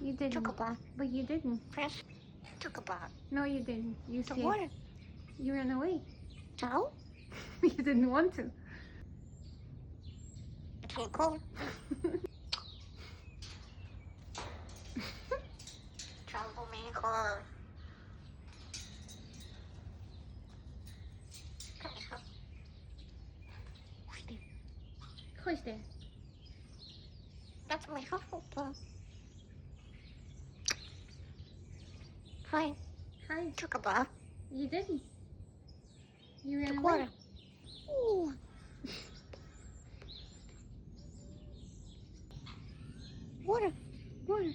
You didn't. Took a bath. But you didn't. Fresh. Took a bath. No, you didn't. You The stayed. water. You ran away. Towel. You didn't want to. It's too cold. Troublemaker. Who's there? That's my Hufflepuff. Hi. Hi. Took a bath. You didn't. You ran Took away. water. Ooh. Water. Water.